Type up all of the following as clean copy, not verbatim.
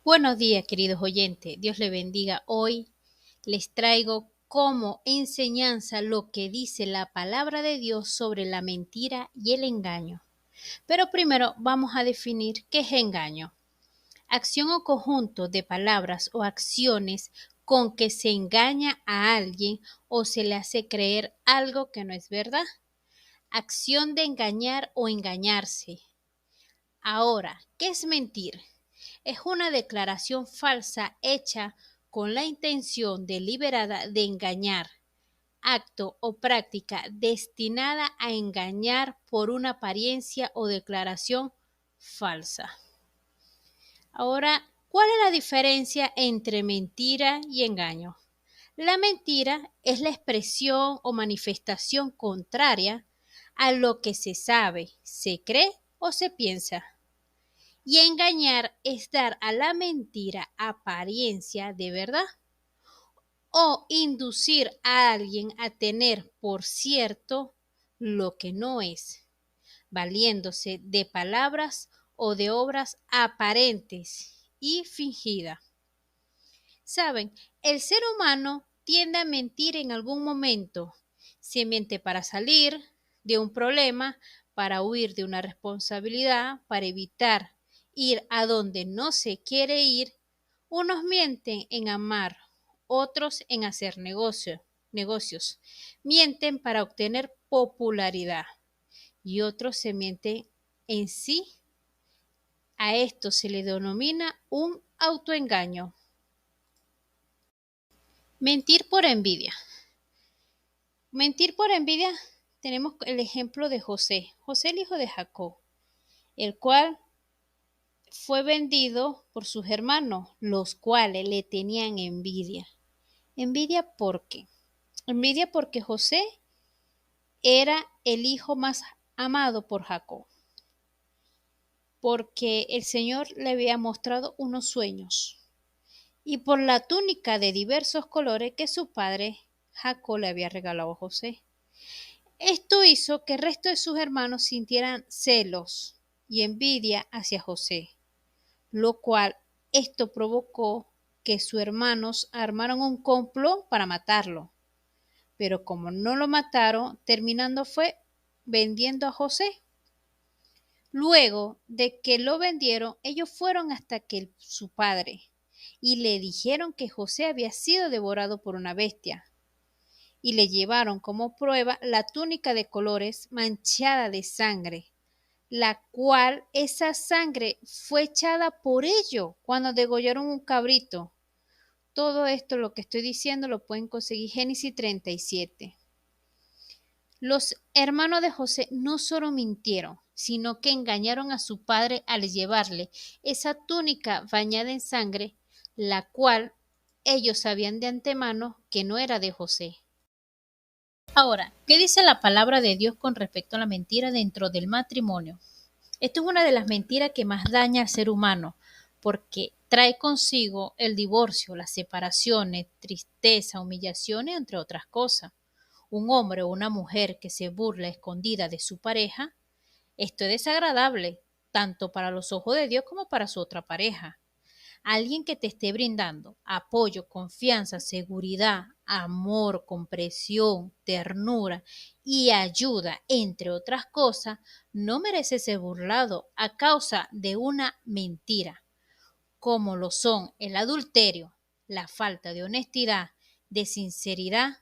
Buenos días, queridos oyentes. Dios les bendiga. Hoy les traigo como enseñanza lo que dice la palabra de Dios sobre la mentira y el engaño. Pero primero vamos a definir qué es engaño. Acción o conjunto de palabras o acciones con que se engaña a alguien o se le hace creer algo que no es verdad. Acción de engañar o engañarse. Ahora, ¿qué es mentir? Es una declaración falsa hecha con la intención deliberada de engañar, acto o práctica destinada a engañar por una apariencia o declaración falsa. Ahora, ¿cuál es la diferencia entre mentira y engaño? La mentira es la expresión o manifestación contraria a lo que se sabe, se cree o se piensa. Y engañar es dar a la mentira apariencia de verdad o inducir a alguien a tener por cierto lo que no es, valiéndose de palabras o de obras aparentes y fingidas. Saben, el ser humano tiende a mentir en algún momento. Se miente para salir de un problema, para huir de una responsabilidad, para evitar ir a donde no se quiere ir. Unos mienten en amar, otros en hacer negocios. Mienten para obtener popularidad y otros se mienten en sí. A esto se le denomina un autoengaño. Mentir por envidia. Mentir por envidia, tenemos el ejemplo de José, el hijo de Jacob, el cual fue vendido por sus hermanos, los cuales le tenían envidia. ¿Envidia por qué? Envidia porque José era el hijo más amado por Jacob, porque el Señor le había mostrado unos sueños y por la túnica de diversos colores que su padre Jacob le había regalado a José. Esto hizo que el resto de sus hermanos sintieran celos y envidia hacia José, lo cual esto provocó que sus hermanos armaron un complot para matarlo. Pero como no lo mataron, terminando fue vendiendo a José. Luego de que lo vendieron, ellos fueron hasta que su padre y le dijeron que José había sido devorado por una bestia y le llevaron como prueba la túnica de colores manchada de sangre, la cual esa sangre fue echada por ellos cuando degollaron un cabrito. Todo esto, lo que estoy diciendo, lo pueden conseguir Génesis 37. Los hermanos de José no solo mintieron, sino que engañaron a su padre al llevarle esa túnica bañada en sangre, la cual ellos sabían de antemano que no era de José. Ahora, ¿qué dice la palabra de Dios con respecto a la mentira dentro del matrimonio? Esto es una de las mentiras que más daña al ser humano, porque trae consigo el divorcio, las separaciones, tristeza, humillaciones, entre otras cosas. Un hombre o una mujer que se burla escondida de su pareja, esto es desagradable, tanto para los ojos de Dios como para su otra pareja. Alguien que te esté brindando apoyo, confianza, seguridad, amor, comprensión, ternura y ayuda, entre otras cosas, no merece ser burlado a causa de una mentira, como lo son el adulterio, la falta de honestidad, de sinceridad.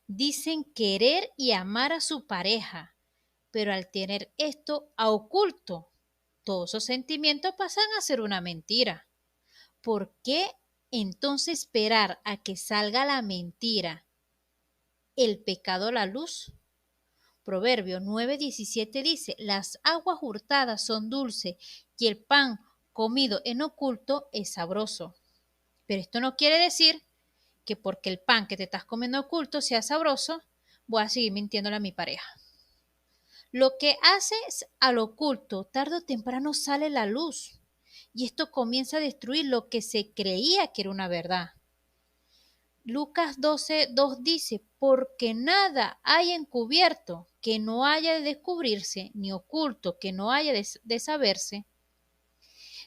Dicen querer y amar a su pareja, pero al tener esto a oculto, todos esos sentimientos pasan a ser una mentira. ¿Por qué entonces esperar a que salga la mentira, el pecado a la luz? Proverbio 9:17 dice, las aguas hurtadas son dulces y el pan comido en oculto es sabroso. Pero esto no quiere decir que porque el pan que te estás comiendo oculto sea sabroso, voy a seguir mintiéndole a mi pareja. Lo que haces al oculto, tarde o temprano sale la luz. Y esto comienza a destruir lo que se creía que era una verdad. Lucas 12:2 dice, porque nada hay encubierto que no haya de descubrirse, ni oculto que no haya de saberse.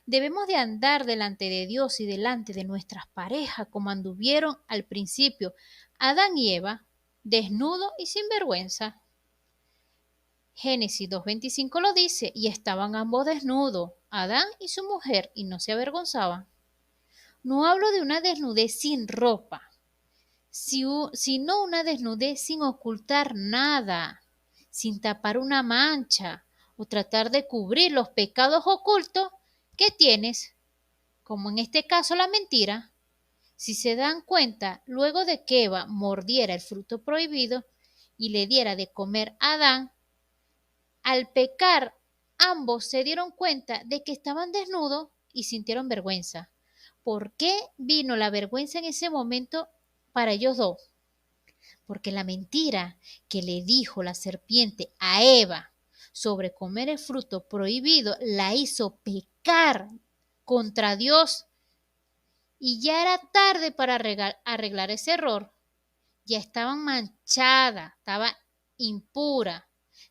Debemos de andar delante de Dios y delante de nuestras parejas como anduvieron al principio Adán y Eva, desnudos y sin vergüenza. Génesis 2:25 lo dice, y estaban ambos desnudos, Adán y su mujer, y no se avergonzaban. No hablo de una desnudez sin ropa, sino una desnudez sin ocultar nada, sin tapar una mancha o tratar de cubrir los pecados ocultos que tienes, como en este caso la mentira. Si se dan cuenta, luego de que Eva mordiera el fruto prohibido y le diera de comer a Adán, al pecar, ambos se dieron cuenta de que estaban desnudos y sintieron vergüenza. ¿Por qué vino la vergüenza en ese momento para ellos dos? Porque la mentira que le dijo la serpiente a Eva sobre comer el fruto prohibido la hizo pecar contra Dios, y ya era tarde para arreglar ese error. Ya estaban manchadas, estaba impura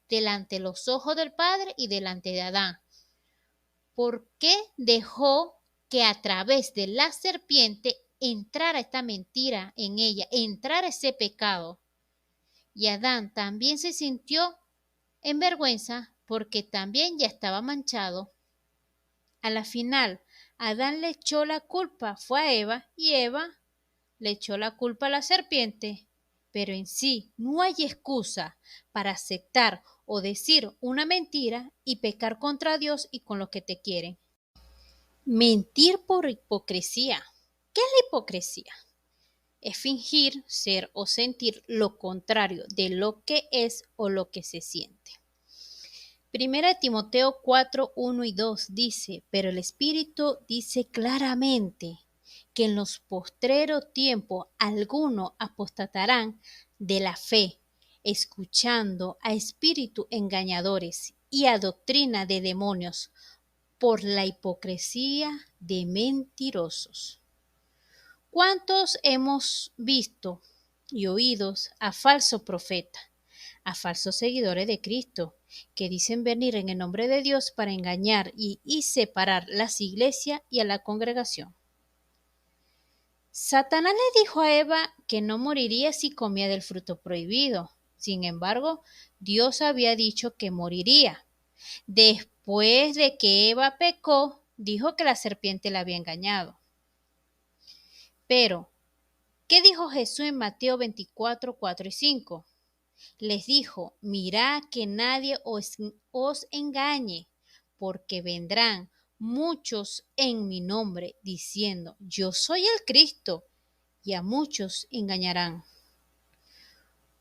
delante de los ojos del Padre y delante de Adán. ¿Por qué dejó que a través de la serpiente entrara esta mentira en ella, entrara ese pecado? Y Adán también se sintió en vergüenza porque también ya estaba manchado. A la final, Adán le echó la culpa, fue a Eva, y Eva le echó la culpa a la serpiente. Pero en sí no hay excusa para aceptar o decir una mentira y pecar contra Dios y con los que te quieren. Mentir por hipocresía. ¿Qué es la hipocresía? Es fingir ser o sentir lo contrario de lo que es o lo que se siente. Primera de Timoteo 4, 1 y 2 dice, pero el Espíritu dice claramente que en los postreros tiempos algunos apostatarán de la fe, escuchando a espíritus engañadores y a doctrina de demonios, por la hipocresía de mentirosos. ¿Cuántos hemos visto y oído a falsos profetas, a falsos seguidores de Cristo, que dicen venir en el nombre de Dios para engañar y separar las iglesias y a la congregación? Satanás le dijo a Eva que no moriría si comía del fruto prohibido. Sin embargo, Dios había dicho que moriría. Después de que Eva pecó, dijo que la serpiente la había engañado. Pero, ¿qué dijo Jesús en Mateo 24, 4 y 5? Les dijo, mirad que nadie os engañe, porque vendrán muchos en mi nombre diciendo, yo soy el Cristo, y a muchos engañarán.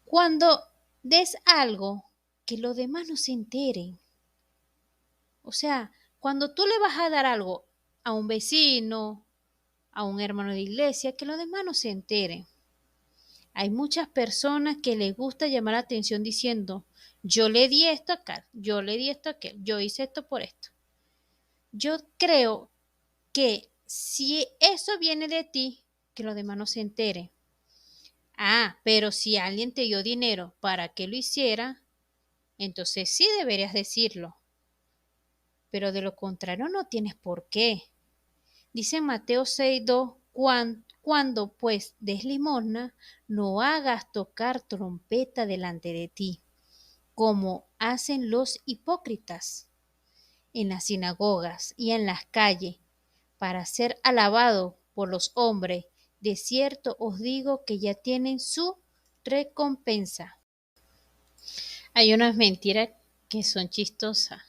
Cuando des algo, que los demás no se enteren. O sea, cuando tú le vas a dar algo a un vecino, a un hermano de iglesia, que los demás no se enteren. Hay muchas personas que les gusta llamar la atención diciendo, yo le di esto acá, yo le di esto a aquel, yo hice esto por esto. Yo creo que si eso viene de ti, que los demás no se enteren. Ah, pero si alguien te dio dinero para que lo hiciera, entonces sí deberías decirlo. Pero de lo contrario no tienes por qué. Dice en Mateo 6:2, cuando pues des limosna, no hagas tocar trompeta delante de ti, como hacen los hipócritas en las sinagogas y en las calles, para ser alabado por los hombres. De cierto os digo que ya tienen su recompensa. Hay unas mentiras que son chistosas,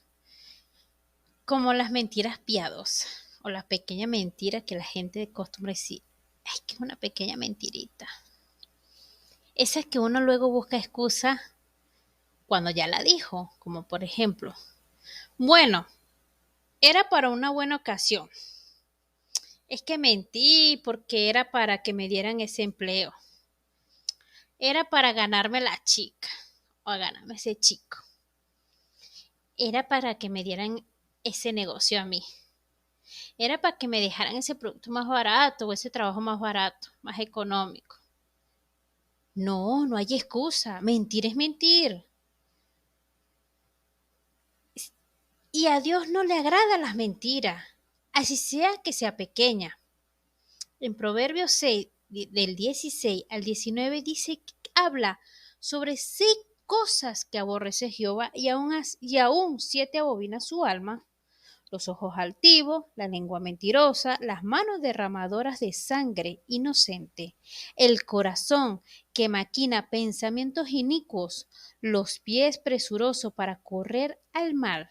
como las mentiras piadosas o las pequeñas mentiras que la gente acostumbra decir, ay, que es una pequeña mentirita. Esa es que uno luego busca excusa cuando ya la dijo, como por ejemplo, bueno, era para una buena ocasión. Es que mentí porque era para que me dieran ese empleo. Era para ganarme la chica o ganarme ese chico. Era para que me dieran ese negocio a mí. Era para que me dejaran ese producto más barato o ese trabajo más barato, más económico. No, no hay excusa. Mentir es mentir. Y a Dios no le agradan las mentiras. así sea que sea pequeña. En Proverbios 6, del 16 al 19, habla sobre 6 cosas que aborrece Jehová y aún 7 abobina su alma: los ojos altivos, la lengua mentirosa, las manos derramadoras de sangre inocente, el corazón que maquina pensamientos inicuos, los pies presurosos para correr al mal,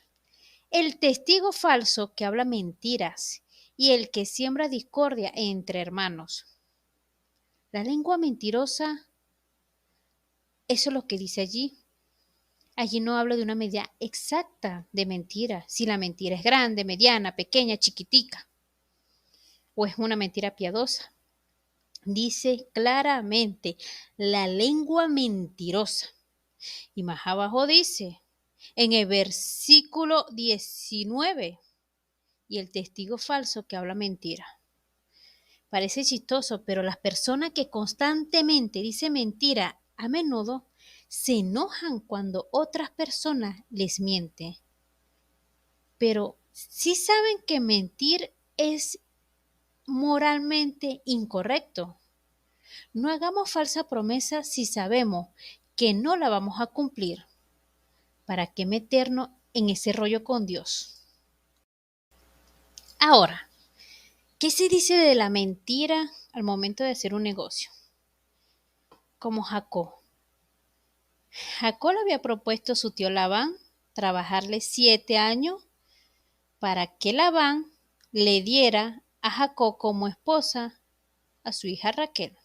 el testigo falso que habla mentiras y el que siembra discordia entre hermanos. La lengua mentirosa, eso es lo que dice allí. Allí no habla de una medida exacta de mentira, si la mentira es grande, mediana, pequeña, chiquitica, o es una mentira piadosa. Dice claramente la lengua mentirosa. Y más abajo dice, en el versículo 19, y el testigo falso que habla mentira. Parece chistoso, pero las personas que constantemente dicen mentira a menudo se enojan cuando otras personas les mienten. Pero sí saben que mentir es moralmente incorrecto. No hagamos falsa promesa si sabemos que no la vamos a cumplir. ¿Para qué meternos en ese rollo con Dios? Ahora, ¿qué se dice de la mentira al momento de hacer un negocio? Como Jacob. Jacob le había propuesto a su tío Labán trabajarle 7 años para que Labán le diera a Jacob como esposa a su hija Raquel.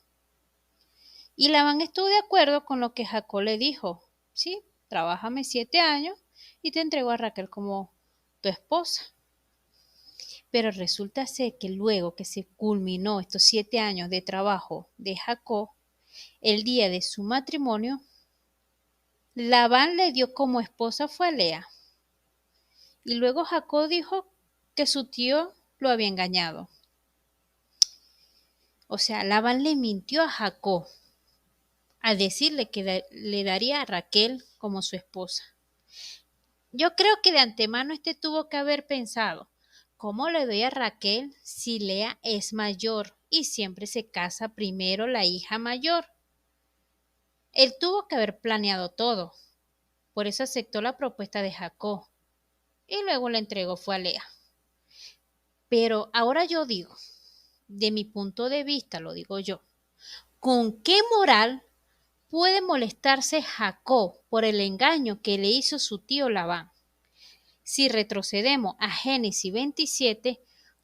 Y Labán estuvo de acuerdo con lo que Jacob le dijo. Sí, trabájame 7 años y te entrego a Raquel como tu esposa. Pero resulta ser que luego que se culminó estos 7 años de trabajo de Jacob, el día de su matrimonio, Labán le dio como esposa fue a Lea. Y luego Jacob dijo que su tío lo había engañado. O sea, Labán le mintió a Jacob al decirle que le daría a Raquel como su esposa. Yo creo que de antemano tuvo que haber pensado, ¿cómo le doy a Raquel si Lea es mayor y siempre se casa primero la hija mayor? Él tuvo que haber planeado todo. Por eso aceptó la propuesta de Jacob y luego la entregó fue a Lea. Pero ahora yo digo, de mi punto de vista lo digo yo, ¿con qué moral puede molestarse Jacob por el engaño que le hizo su tío Labán? Si retrocedemos a Génesis 27,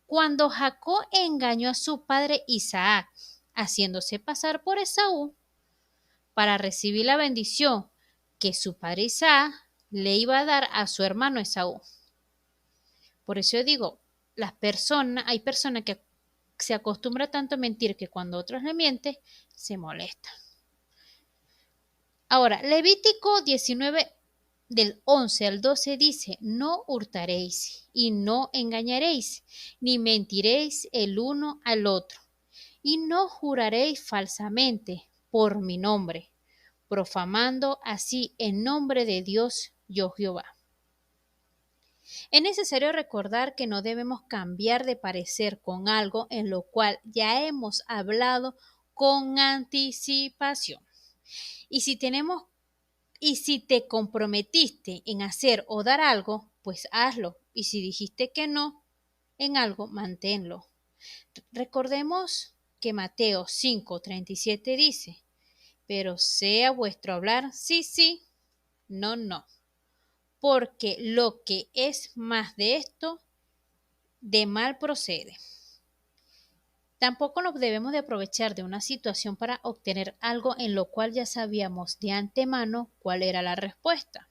cuando Jacob engañó a su padre Isaac, haciéndose pasar por Esaú, para recibir la bendición que su padre Isaac le iba a dar a su hermano Esaú. Por eso yo digo, hay personas que se acostumbran tanto a mentir que cuando otros le mienten, se molestan. Ahora, Levítico 19 del 11 al 12 dice, no hurtaréis y no engañaréis, ni mentiréis el uno al otro, y no juraréis falsamente por mi nombre, profamando así el nombre de Dios, yo Jehová. Es necesario recordar que no debemos cambiar de parecer con algo en lo cual ya hemos hablado con anticipación. Y si te comprometiste en hacer o dar algo, pues hazlo. Y si dijiste que no en algo, manténlo. Recordemos que Mateo 5:37 dice, pero sea vuestro hablar sí, sí, no, no. Porque lo que es más de esto, de mal procede. Tampoco nos debemos de aprovechar de una situación para obtener algo en lo cual ya sabíamos de antemano cuál era la respuesta.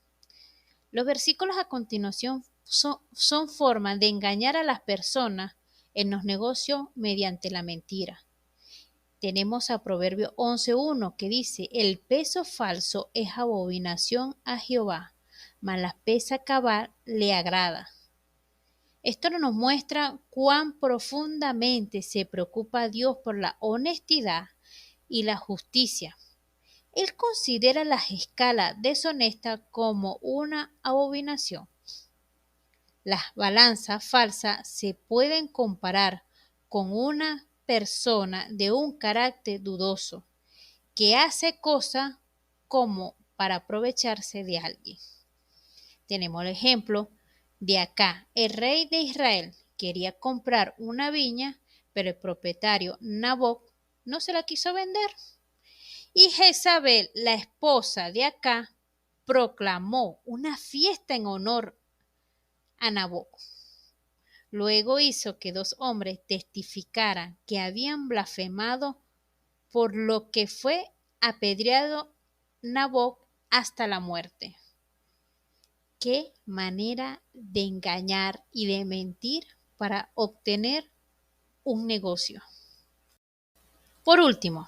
Los versículos a continuación son formas de engañar a las personas en los negocios mediante la mentira. Tenemos a Proverbio 11:1 que dice, el peso falso es abominación a Jehová, mas la pesa cabal le agrada. Esto nos muestra cuán profundamente se preocupa Dios por la honestidad y la justicia. Él considera las escalas deshonestas como una abominación. Las balanzas falsas se pueden comparar con una persona de un carácter dudoso que hace cosas como para aprovecharse de alguien. Tenemos el ejemplo de acá. El rey de Israel quería comprar una viña, pero el propietario Naboc no se la quiso vender. Y Jezabel, la esposa de acá, proclamó una fiesta en honor a Naboc. Luego hizo que dos hombres testificaran que habían blasfemado, por lo que fue apedreado Naboc hasta la muerte. Qué manera de engañar y de mentir para obtener un negocio. Por último,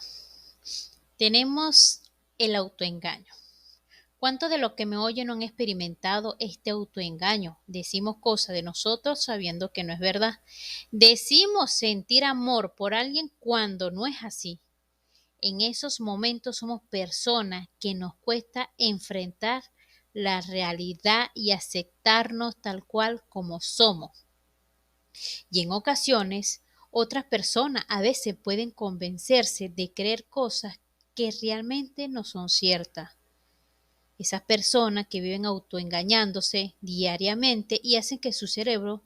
tenemos el autoengaño. ¿Cuántos de los que me oyen no han experimentado este autoengaño? Decimos cosas de nosotros sabiendo que no es verdad. Decimos sentir amor por alguien cuando no es así. En esos momentos somos personas que nos cuesta enfrentar la realidad y aceptarnos tal cual como somos. Y en ocasiones, otras personas a veces pueden convencerse de creer cosas que realmente no son ciertas. Esas personas que viven autoengañándose diariamente y hacen que su cerebro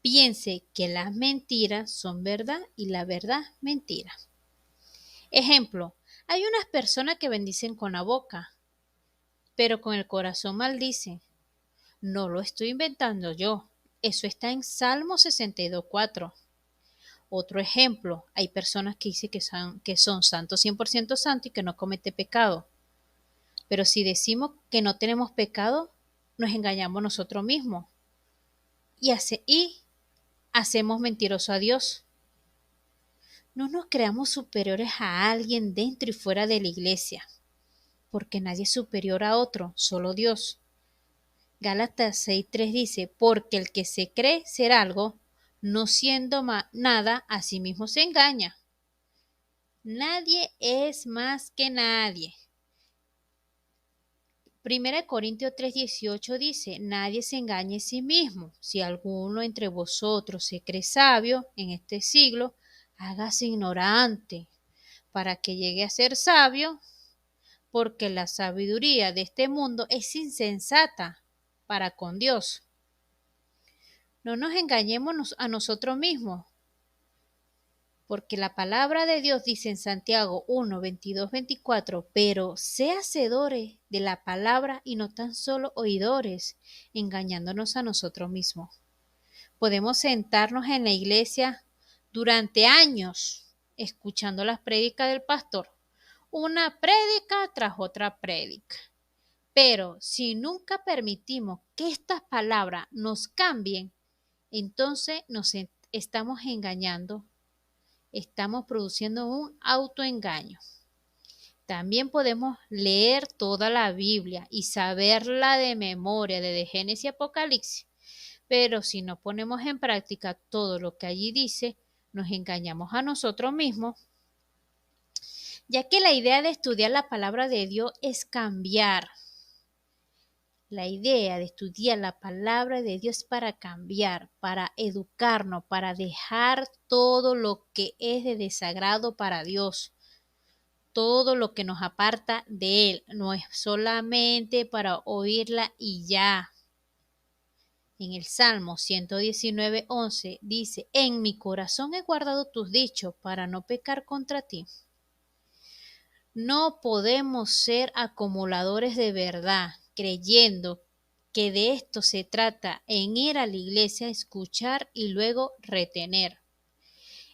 piense que las mentiras son verdad y la verdad mentira. Ejemplo, hay unas personas que bendicen con la boca, pero con el corazón maldicen. No lo estoy inventando yo. Eso está en Salmo 62:4. Otro ejemplo, hay personas que dicen que son santos, 100% santos y que no cometen pecado. Pero si decimos que no tenemos pecado, nos engañamos nosotros mismos y hacemos mentiroso a Dios. No nos creamos superiores a alguien dentro y fuera de la iglesia, porque nadie es superior a otro, solo Dios. Gálatas 6:3 dice, porque el que se cree ser algo, no siendo nada, a sí mismo se engaña. Nadie es más que nadie. 1 Corintios 3:18 dice, nadie se engañe a sí mismo. Si alguno entre vosotros se cree sabio en este siglo, hágase ignorante, para que llegue a ser sabio, porque la sabiduría de este mundo es insensata para con Dios. No nos engañemos a nosotros mismos, porque la palabra de Dios dice en Santiago 1, 22, 24, pero sé hacedores de la palabra y no tan solo oidores, engañándonos a nosotros mismos. Podemos sentarnos en la iglesia durante años escuchando las prédicas del pastor, una prédica tras otra prédica. Pero si nunca permitimos que estas palabras nos cambien, entonces nos estamos engañando. Estamos produciendo un autoengaño. También podemos leer toda la Biblia y saberla de memoria desde Génesis y Apocalipsis, pero si no ponemos en práctica todo lo que allí dice, nos engañamos a nosotros mismos, ya que la idea de estudiar la palabra de Dios es cambiar. La idea de estudiar la palabra de Dios es para cambiar, para educarnos, para dejar todo lo que es de desagrado para Dios, todo lo que nos aparta de Él. No es solamente para oírla y ya. En el Salmo 119:11 dice, en mi corazón he guardado tus dichos para no pecar contra ti. No podemos ser acumuladores de verdad, creyendo que de esto se trata en ir a la iglesia, escuchar y luego retener.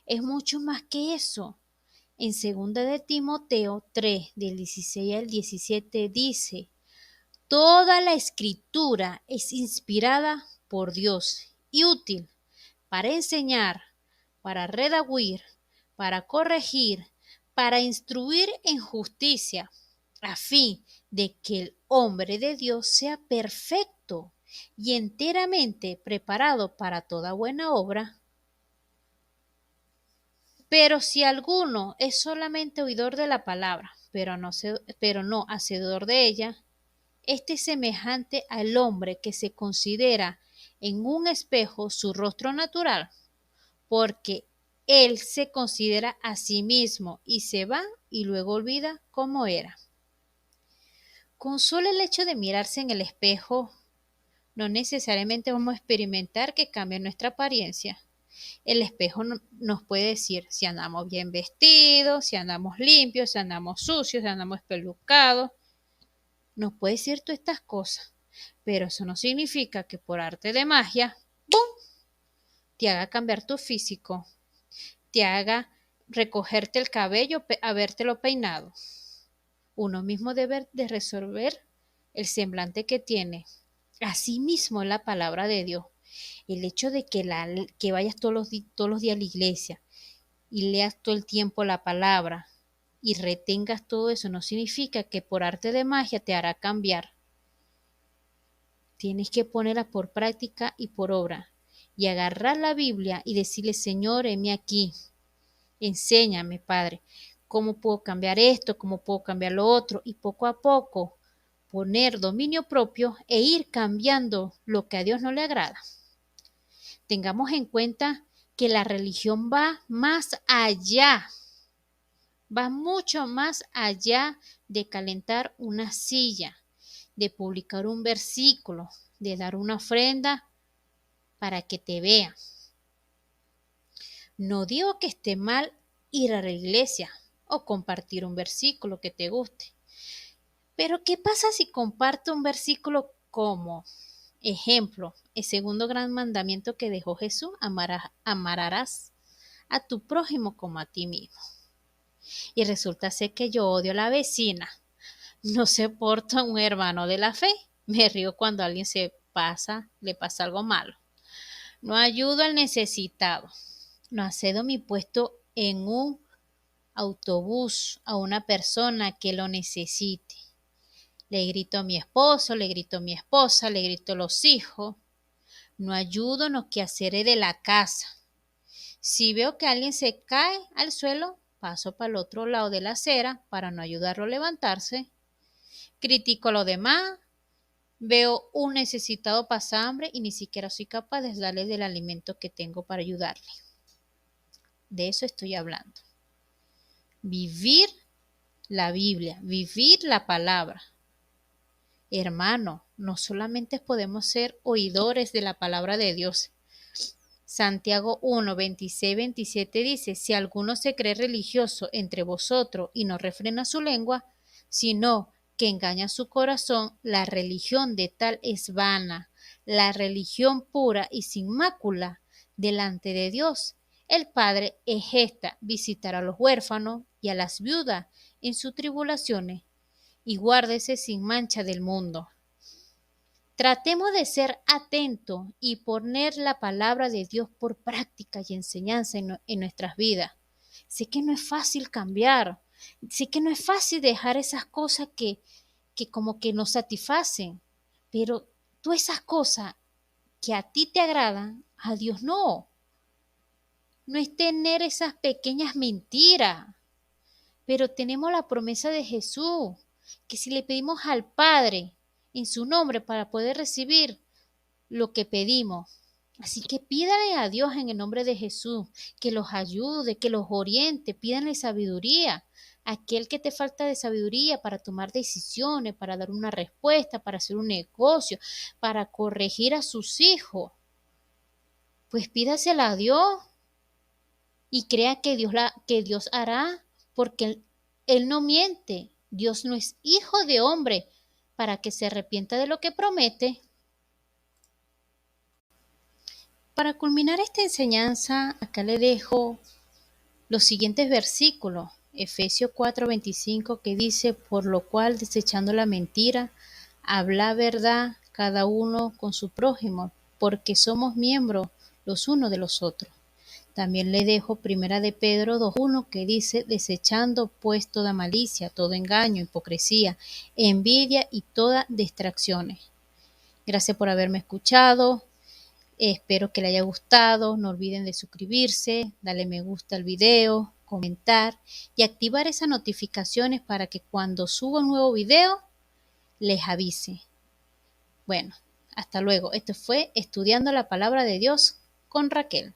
Es mucho más que eso. En 2 de Timoteo 3, del 16 al 17 dice, toda la escritura es inspirada por Dios y útil para enseñar, para redarguir, para corregir, para instruir en justicia, a fin de que el hombre de Dios sea perfecto y enteramente preparado para toda buena obra. Pero si alguno es solamente oidor de la palabra, pero no hacedor de ella, este es semejante al hombre que se considera en un espejo su rostro natural, porque él se considera a sí mismo y se va y luego olvida cómo era. Con solo el hecho de mirarse en el espejo, no necesariamente vamos a experimentar que cambie nuestra apariencia. El espejo nos puede decir si andamos bien vestidos, si andamos limpios, si andamos sucios, si andamos espelucados. Nos puede decir todas estas cosas, pero eso no significa que por arte de magia, ¡pum!, te haga cambiar tu físico, te haga recogerte el cabello, habértelo peinado. Uno mismo debe de resolver el semblante que tiene. Asimismo es la palabra de Dios. El hecho de que vayas todos los días a la iglesia y leas todo el tiempo la palabra y retengas todo eso no significa que por arte de magia te hará cambiar. Tienes que ponerla por práctica y por obra y agarrar la Biblia y decirle: Señor, heme aquí, enséñame, Padre, cómo puedo cambiar esto, cómo puedo cambiar lo otro, y poco a poco poner dominio propio e ir cambiando lo que a Dios no le agrada. Tengamos en cuenta que la religión va más allá, va mucho más allá de calentar una silla, de publicar un versículo, de dar una ofrenda para que te vean. No digo que esté mal ir a la iglesia o compartir un versículo que te guste, pero ¿qué pasa si comparto un versículo como ejemplo, el segundo gran mandamiento que dejó Jesús: amarás a tu prójimo como a ti mismo? Y resulta ser que yo odio a la vecina, no soporto a un hermano de la fe, me río cuando alguien le pasa algo malo, no ayudo al necesitado, no accedo mi puesto en un autobús a una persona que lo necesite. Le grito a mi esposo, le grito a mi esposa, le grito a los hijos. No ayudo en los quehaceres de la casa. Si veo que alguien se cae al suelo, paso para el otro lado de la acera para no ayudarlo a levantarse. Critico a los demás. Veo un necesitado pasar hambre y ni siquiera soy capaz de darle del alimento que tengo para ayudarle. De eso estoy hablando. Vivir la Biblia, vivir la palabra. Hermano, no solamente podemos ser oidores de la palabra de Dios. Santiago 1, 26, 27 dice: si alguno se cree religioso entre vosotros y no refrena su lengua, sino que engaña su corazón, la religión de tal es vana. La religión pura y sin mácula delante de Dios, el Padre, es esta: visitar a los huérfanos y a las viudas en sus tribulaciones, y guárdese sin mancha del mundo. Tratemos de ser atentos y poner la palabra de Dios por práctica y enseñanza en nuestras vidas. Sé que no es fácil cambiar, sé que no es fácil dejar esas cosas que como que nos satisfacen, pero todas esas cosas que a ti te agradan, a Dios no. No es tener esas pequeñas mentiras, pero tenemos la promesa de Jesús, que si le pedimos al Padre en su nombre para poder recibir lo que pedimos. Así que pídale a Dios en el nombre de Jesús que los ayude, que los oriente, pídanle sabiduría. Aquel que te falta de sabiduría para tomar decisiones, para dar una respuesta, para hacer un negocio, para corregir a sus hijos, pues pídasela a Dios y crea que Dios hará, porque él no miente. Dios no es hijo de hombre para que se arrepienta de lo que promete. Para culminar esta enseñanza, acá le dejo los siguientes versículos. Efesios 4:25, que dice: por lo cual, desechando la mentira, habla verdad cada uno con su prójimo, porque somos miembros los unos de los otros. También le dejo primera de Pedro 2:1, que dice: desechando pues toda malicia, todo engaño, hipocresía, envidia y toda distracciones. Gracias por haberme escuchado. Espero que le haya gustado. No olviden de suscribirse, darle me gusta al video, comentar y activar esas notificaciones para que cuando suba un nuevo video les avise. Bueno, Hasta luego. Esto fue Estudiando la Palabra de Dios con Raquel.